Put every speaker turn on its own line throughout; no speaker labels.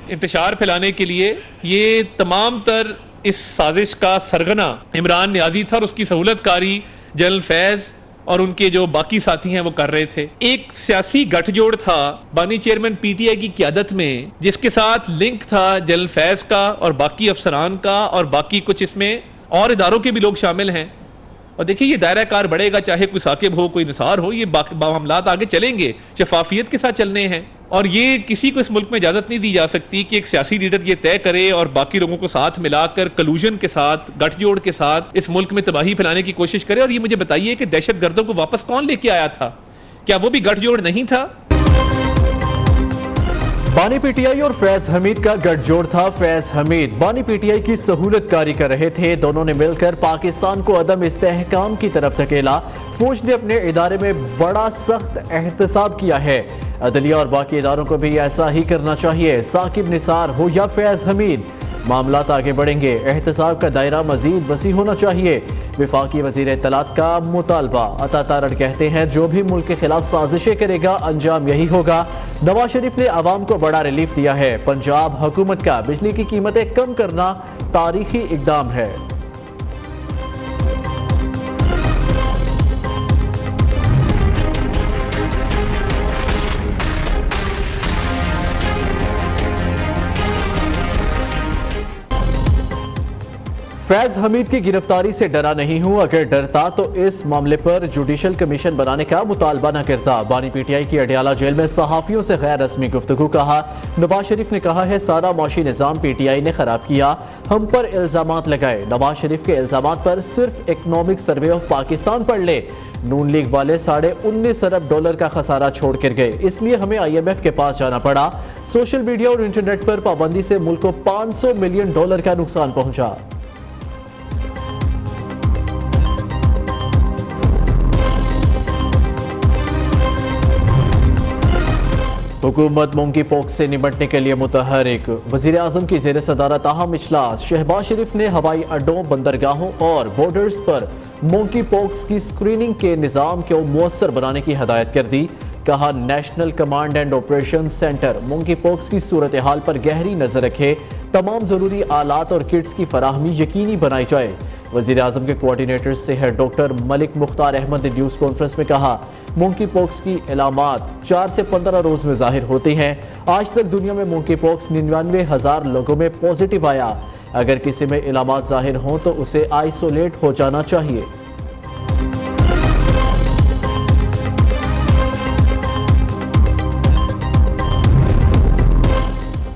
انتشار پھیلانے کے لیے یہ تمام تر اس سازش کا سرغنہ عمران نیازی تھا اور اس کی سہولت کاری جنرل فیض اور ان کے جو باقی ساتھی ہیں وہ کر رہے تھے. ایک سیاسی گٹھ جوڑ تھا بانی چیئرمین پی ٹی آئی کی قیادت میں جس کے ساتھ لنک تھا جنرل فیض کا اور باقی افسران کا اور باقی کچھ اس میں اور اداروں کے بھی لوگ شامل ہیں. اور دیکھیے یہ دائرہ کار بڑھے گا, چاہے کوئی ثاقب ہو کوئی نثار ہو, یہ معاملات آگے چلیں گے, شفافیت کے ساتھ چلنے ہیں. اور یہ کسی کو اس ملک میں اجازت نہیں دی جا سکتی کہ ایک سیاسی لیڈر یہ طے کرے اور باقی لوگوں کو ساتھ ملا کر کلوژن کے ساتھ, گٹھ جوڑ کے ساتھ اس ملک میں تباہی پھیلانے کی کوشش کرے. اور یہ مجھے بتائیے کہ دہشت گردوں کو واپس کون لے کے آیا تھا؟ کیا وہ بھی گٹھ جوڑ نہیں تھا؟
بانی پی ٹی آئی اور فیض حمید کا گٹھ جوڑ تھا. فیض حمید بانی پی ٹی آئی کی سہولت کاری کر رہے تھے. دونوں نے مل کر پاکستان کو عدم استحکام کی طرف دھکیلا. فوج نے اپنے ادارے میں بڑا سخت احتساب کیا ہے. عدلیہ اور باقی اداروں کو بھی ایسا ہی کرنا چاہیے. ثاقب نثار ہو یا فیض حمید, معاملات آگے بڑھیں گے. احتساب کا دائرہ مزید وسیع ہونا چاہیے. وفاقی وزیر اطلاعات کا مطالبہ. عطا تارڑ کہتے ہیں جو بھی ملک کے خلاف سازشیں کرے گا انجام یہی ہوگا. نواز شریف نے عوام کو بڑا ریلیف دیا ہے. پنجاب حکومت کا بجلی کی قیمتیں کم کرنا تاریخی اقدام ہے. فیض حمید کی گرفتاری سے ڈرا نہیں ہوں, اگر ڈرتا تو اس معاملے پر جوڈیشل کمیشن بنانے کا مطالبہ نہ کرتا. بانی پی ٹی آئی کی اڈیالہ جیل میں صحافیوں سے غیر رسمی گفتگو. کہا نواز شریف نے کہا ہے سارا معاشی نظام پی ٹی آئی نے خراب کیا, ہم پر الزامات لگائے. نواز شریف کے الزامات پر صرف اکنامک سروے آف پاکستان پڑھ لے. نون لیگ والے $19.5 ارب کا خسارہ چھوڑ کر گئے, اس لیے ہمیں آئی ایم ایف کے پاس جانا پڑا. سوشل میڈیا اور انٹرنیٹ پر پابندی سے ملک کو $500 ملین کا نقصان پہنچا. حکومت مونکی پوکس سے نمٹنے کے لیے متحرک. وزیر اعظم کی زیر صدارت اہم اجلاس. شہباز شریف نے ہوائی اڈوں, بندرگاہوں اور بارڈرز پر مونکی پوکس کی اسکریننگ کے نظام کو مؤثر بنانے کی ہدایت کر دی. کہا national command and operation centre monkeypox کی صورتحال پر گہری نظر رکھے. تمام ضروری آلات اور کٹس کی فراہمی یقینی بنائی جائے. وزیر اعظم کے کوارڈینیٹر سے ہے ڈاکٹر ملک مختار احمد نے نیوز کانفرنس میں کہا مونکی پوکس کی علامات 4 سے 15 روز میں ظاہر ہوتی ہیں. آج تک دنیا میں مونکی پوکس 99,000 لوگوں میں پازیٹیو آیا. اگر کسی میں علامات ظاہر ہوں تو اسے آئسولیٹ ہو جانا چاہیے.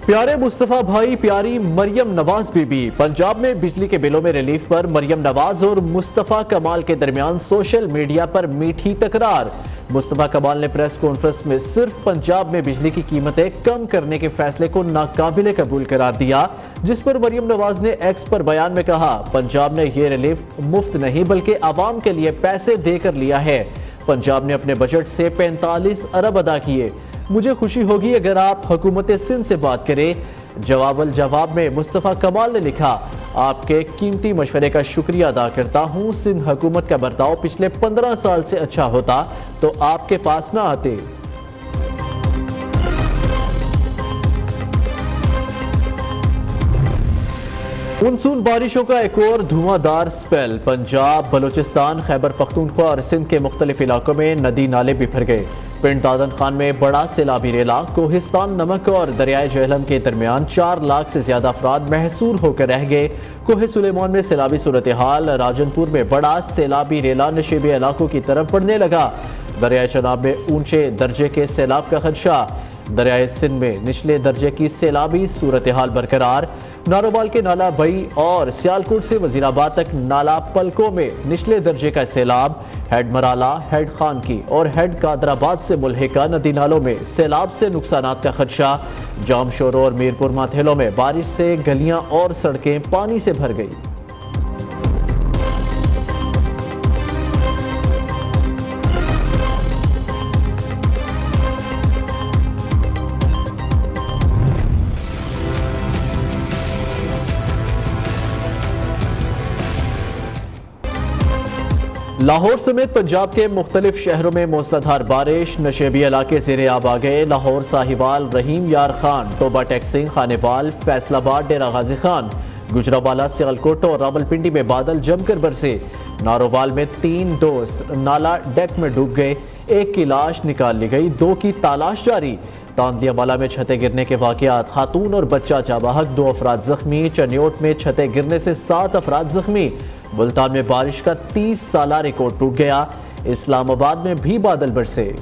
پیارے مصطفیٰ بھائی, پیاری مریم نواز بی بی. پنجاب میں بجلی کے بلوں میں ریلیف پر مریم نواز اور مصطفیٰ کمال کے درمیان سوشل میڈیا پر میٹھی تکرار. مصطفیٰ کمال نے پریس کانفرنس میں صرف پنجاب میں بجلی کی قیمتیں کم کرنے کے فیصلے کو ناقابل قبول قرار دیا, جس پر مریم نواز نے ایکس پر بیان میں کہا پنجاب نے یہ ریلیف مفت نہیں بلکہ عوام کے لیے پیسے دے کر لیا ہے. پنجاب نے اپنے بجٹ سے 45 ارب ادا کیے. مجھے خوشی ہوگی اگر آپ حکومت سندھ سے بات کریں. جواب میں مصطفیٰ کمال نے لکھا آپ کے قیمتی مشورے کا شکریہ ادا کرتا ہوں. سندھ حکومت کا برتاؤ پچھلے 15 سال سے اچھا ہوتا تو آپ کے پاس نہ آتے. مونسون بارشوں کا ایک اور دھواں دار سپیل. پنجاب, بلوچستان, خیبر پختونخوا اور سندھ کے مختلف علاقوں میں ندی نالے بکھر گئے. پنڈ دادن خان میں بڑا سیلابی ریلا. کوہستان نمک اور دریائے جہلم کے درمیان 4 لاکھ سے زیادہ افراد محصور ہو کر رہ گئے. کوہ سلیمان میں سیلابی صورتحال. راجن پور میں بڑا سیلابی ریلا نشیبی علاقوں کی طرف بڑھنے لگا. دریائے چناب میں اونچے درجے کے سیلاب کا خدشہ. دریائے سندھ میں نچلے درجے کی سیلابی صورتحال برقرار. ناروال کے نالا بئی اور سیالکوٹ سے وزیر آباد تک نالا پلکوں میں نچلے درجے کا سیلاب. ہیڈ مرالا, ہیڈ خان کی اور ہیڈ قادر آباد سے ملحقہ ندی نالوں میں سیلاب سے نقصانات کا خدشہ. جام شورو اور میرپور ماتھیلوں میں بارش سے گلیاں اور سڑکیں پانی سے بھر گئی. لاہور سمیت پنجاب کے مختلف شہروں میں موسلادھار بارش، نشیبی علاقے زیر آب آ گئے۔ لاہور، ساہیوال، رحیم یار خان، ٹوبہ ٹیکسنگ، خانیوال، فیصل آباد، ڈیرہ غازی خان، گجرانوالہ، سیالکوٹ اور راولپنڈی میں بادل جم کر برسے۔ نارووال میں 3 دوست نالا ڈیک میں ڈوب گئے، ایک کی لاش نکال لی گئی، 2 کی تلاش جاری۔ تاندیا والا میں چھتیں گرنے کے واقعات، خاتون اور بچہ جاں بحق، 2 افراد زخمی۔ چنیوٹ میں چھتیں گرنے سے 7 افراد زخمی۔ ملتان میں بارش کا 30 سالہ ریکارڈ ٹوٹ گیا۔ اسلام آباد میں بھی بادل برسے۔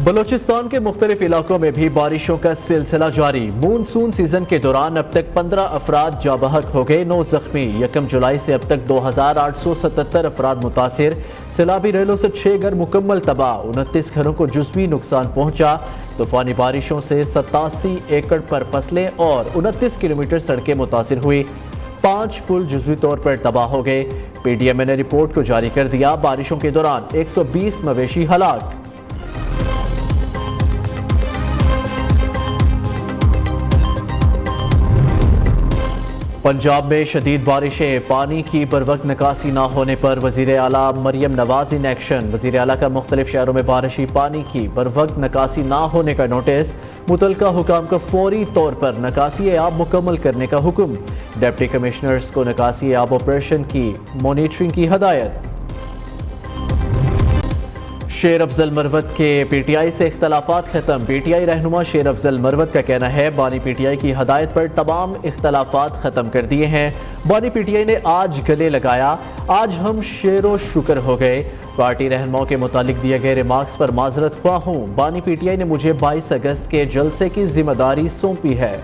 بلوچستان کے مختلف علاقوں میں بھی بارشوں کا سلسلہ جاری۔ مونسون سیزن کے دوران اب تک 15 افراد جاں بحق ہو گئے، 9 زخمی۔ 1 جولائی سے اب تک 2877 افراد متاثر۔ سیلابی ریلوں سے 6 گھر مکمل تباہ، 29 گھروں کو جزوی نقصان پہنچا۔ طوفانی بارشوں سے 87 ایکڑ پر فصلیں اور 29 کلومیٹر سڑکیں متاثر ہوئی۔ 5 پل جزوی طور پر تباہ ہو گئے۔ پی ڈی ایم نے رپورٹ کو جاری کر دیا۔ بارشوں کے دوران 120 مویشی ہلاک۔ پنجاب میں شدید بارشیں، پانی کی بروقت نکاسی نہ ہونے پر وزیر اعلیٰ مریم نواز ان ایکشن۔ وزیر اعلیٰ کا مختلف شہروں میں بارشی پانی کی بروقت نکاسی نہ ہونے کا نوٹس، متعلقہ حکام کو فوری طور پر نکاسی آب مکمل کرنے کا حکم۔ ڈپٹی کمشنرز کو نکاسی آب آپریشن کی مانیٹرنگ کی ہدایت۔ شیر افضل مروت کے پی ٹی آئی سے اختلافات ختم۔ پی ٹی آئی رہنما شیر افضل مروت کا کہنا ہے بانی پی ٹی آئی کی ہدایت پر تمام اختلافات ختم کر دیے ہیں۔ بانی پی ٹی آئی نے آج گلے لگایا، آج ہم شیر و شکر ہو گئے۔ پارٹی رہنماؤں کے متعلق دیے گئے ریمارکس پر معذرت خواہ ہوں۔ بانی پی ٹی آئی نے مجھے 22 اگست کے جلسے کی ذمہ داری سونپی ہے۔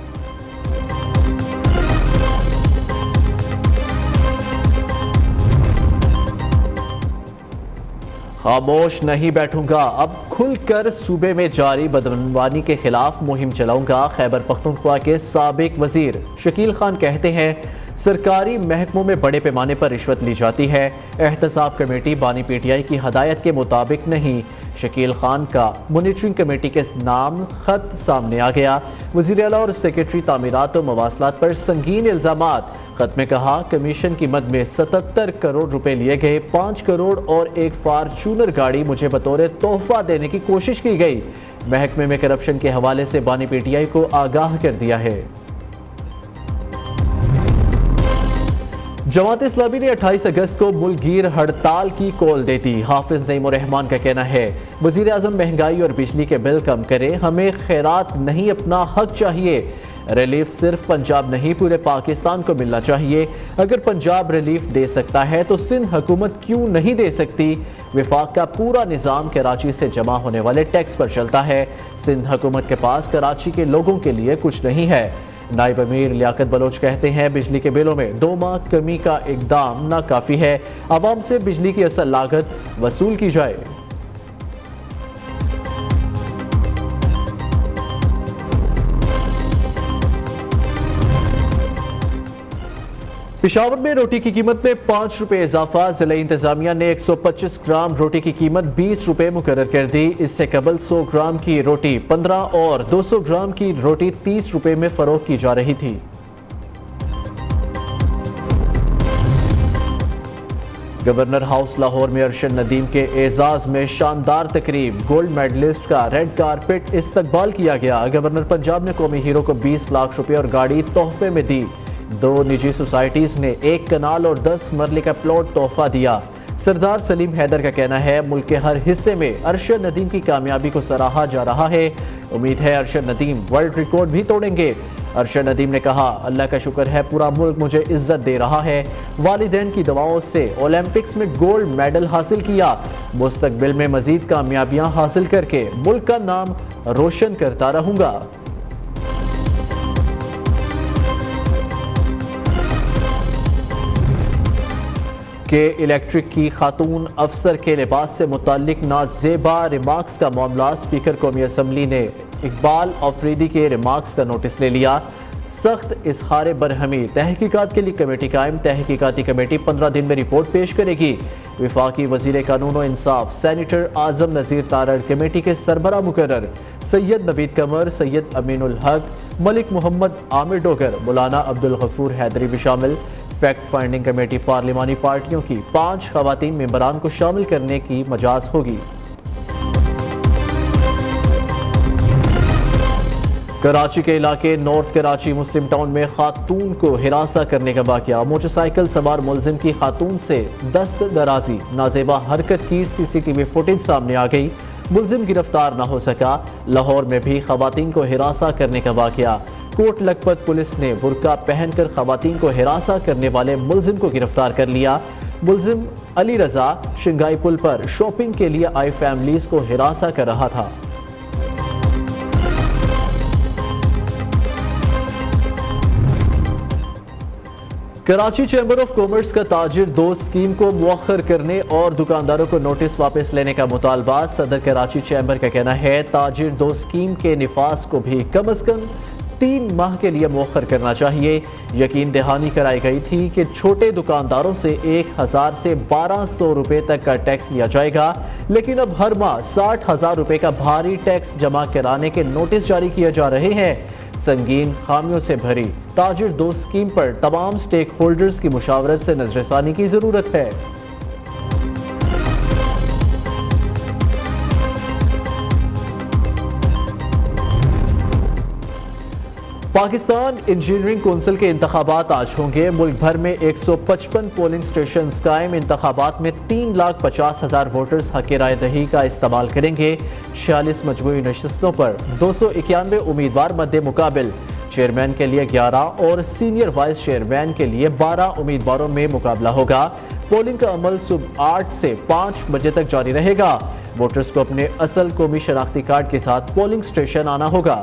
خاموش نہیں بیٹھوں گا، اب کھل کر صوبے میں جاری بدعنوانی کے خلاف مہم چلاؤں گا۔ خیبر پختونخوا کے سابق وزیر شکیل خان کہتے ہیں سرکاری محکموں میں بڑے پیمانے پر رشوت لی جاتی ہے۔ احتساب کمیٹی بانی پی ٹی آئی کی ہدایت کے مطابق نہیں۔ شکیل خان کا مانیٹرنگ کمیٹی کے نام خط سامنے آ گیا۔ وزیر اعلیٰ اور سیکرٹری تعمیرات و مواصلات پر سنگین الزامات۔ خط میں کہا کمیشن کی مد میں 77 کروڑ روپے لیے گئے، 5 کروڑ اور ایک فارچونر گاڑی مجھے بطور تحفہ دینے کی کوشش کی گئی۔ محکمے میں کرپشن کے حوالے سے بانی پی ٹی آئی کو آگاہ کر دیا ہے۔ جماعت اسلامی نے 28 اگست کو ملک گیر ہڑتال کی کال دے دی۔ حافظ نعیم الرحمان کا کہنا ہے وزیر اعظم مہنگائی اور بجلی کے بل کم کرے، ہمیں خیرات نہیں اپنا حق چاہیے۔ ریلیف صرف پنجاب نہیں پورے پاکستان کو ملنا چاہیے۔ اگر پنجاب ریلیف دے سکتا ہے تو سندھ حکومت کیوں نہیں دے سکتی؟ وفاق کا پورا نظام کراچی سے جمع ہونے والے ٹیکس پر چلتا ہے۔ سندھ حکومت کے پاس کراچی کے لوگوں کے لیے کچھ نہیں ہے۔ نائب امیر لیاقت بلوچ کہتے ہیں بجلی کے بلوں میں 2 ماہ کمی کا اقدام ناکافی ہے، عوام سے بجلی کی اصل لاگت وصول کی جائے۔ پشاور میں روٹی کی قیمت میں 5 روپے اضافہ، ضلع انتظامیہ نے 125 گرام روٹی کی قیمت 20 روپے مقرر کر دی۔ اس سے قبل 100 گرام کی روٹی 15 اور 200 گرام کی روٹی 30 روپے میں فروخت کی جا رہی تھی۔ گورنر ہاؤس لاہور میں ارشد ندیم کے اعزاز میں شاندار تقریب، گولڈ میڈلسٹ کا ریڈ کارپٹ استقبال کیا گیا۔ گورنر پنجاب نے قومی ہیرو کو 20 لاکھ روپے اور گاڑی تحفے میں دی۔ 2 نجی سوسائٹیز نے 1 کنال اور 10 مرلے کا پلاٹ تحفہ دیا۔ سردار سلیم حیدر کا کہنا ہے ملک کے ہر حصے میں ارشد ندیم کی کامیابی کو سراہا جا رہا ہے، امید ہے ارشد ندیم ورلڈ ریکارڈ بھی توڑیں گے۔ ارشد ندیم نے کہا اللہ کا شکر ہے پورا ملک مجھے عزت دے رہا ہے، والدین کی دعاؤں سے اولمپکس میں گولڈ میڈل حاصل کیا، مستقبل میں مزید کامیابیاں حاصل کر کے ملک کا نام روشن کرتا رہوں گا۔ کہ الیکٹرک کی خاتون افسر کے لباس سے متعلق نازیبا ریمارکس کا معاملہ، اسپیکر قومی اسمبلی نے اقبال آفریدی کے ریمارکس کا نوٹس لے لیا، سخت اظہار برہمی، تحقیقات کے لیے کمیٹی قائم، تحقیقاتی کمیٹی 15 دن میں رپورٹ پیش کرے گی۔ وفاقی وزیر قانون و انصاف سینیٹر اعظم نذیر تارڑ کمیٹی کے سربراہ مقرر، سید نوید قمر، سید امین الحق، ملک محمد عامر ڈوگر، مولانا عبدالغفور حیدری بھی شامل۔ فیکٹ فائنڈنگ کمیٹی پارلیمانی پارٹیوں کی 5 خواتین ممبران کو شامل کرنے کی مجاز ہوگی۔ کراچی کے علاقے نارتھ کراچی مسلم ٹاؤن میں خاتون کو ہراساں کرنے کا واقعہ، موٹر سائیکل سوار ملزم کی خاتون سے دست درازی، نازیبا حرکت کی سی سی ٹی وی فوٹیج سامنے آ گئی، ملزم گرفتار نہ ہو سکا۔ لاہور میں بھی خواتین کو ہراساں کرنے کا واقعہ، کوٹ لکھپت پولیس نے برقع پہن کر خواتین کو ہراساں کرنے والے ملزم کو گرفتار کر لیا۔ ملزم علی رضا شنگائی پل پر شاپنگ کے لیے آئی فیملیز کو ہراساں کر رہا تھا۔ کراچی چیمبر آف کامرس کا تاجر دوست اسکیم کو مؤخر کرنے اور دکانداروں کو نوٹس واپس لینے کا مطالبہ، صدر کراچی چیمبر کا کہنا ہے تاجر دوست اسکیم کے نفاذ کو بھی کم از کم 3 ماہ کے لیے مؤخر کرنا چاہیے۔ یقین دہانی کرائی گئی تھی کہ چھوٹے دکانداروں سے 1000 سے 1200 روپے تک کا ٹیکس لیا جائے گا، لیکن اب ہر ماہ 60,000 روپے کا بھاری ٹیکس جمع کرانے کے نوٹس جاری کیے جا رہے ہیں۔ سنگین خامیوں سے بھری تاجر دوست اسکیم پر تمام سٹیک ہولڈرز کی مشاورت سے نظر ثانی کی ضرورت ہے۔ پاکستان انجینئرنگ کونسل کے انتخابات آج ہوں گے۔ ملک بھر میں 155 پولنگ سٹیشنز قائم، انتخابات میں 3,50,000 ووٹرز حق رائے دہی کا استعمال کریں گے۔ 46 مجموعی نشستوں پر 291 امیدوار مد مقابل، چیئرمین کے لیے 11 اور سینئر وائس چیئرمین کے لیے 12 امیدواروں میں مقابلہ ہوگا۔ پولنگ کا عمل صبح 8 سے 5 بجے تک جاری رہے گا۔ ووٹرز کو اپنے اصل قومی شناختی کارڈ کے ساتھ پولنگ سٹیشن آنا ہوگا۔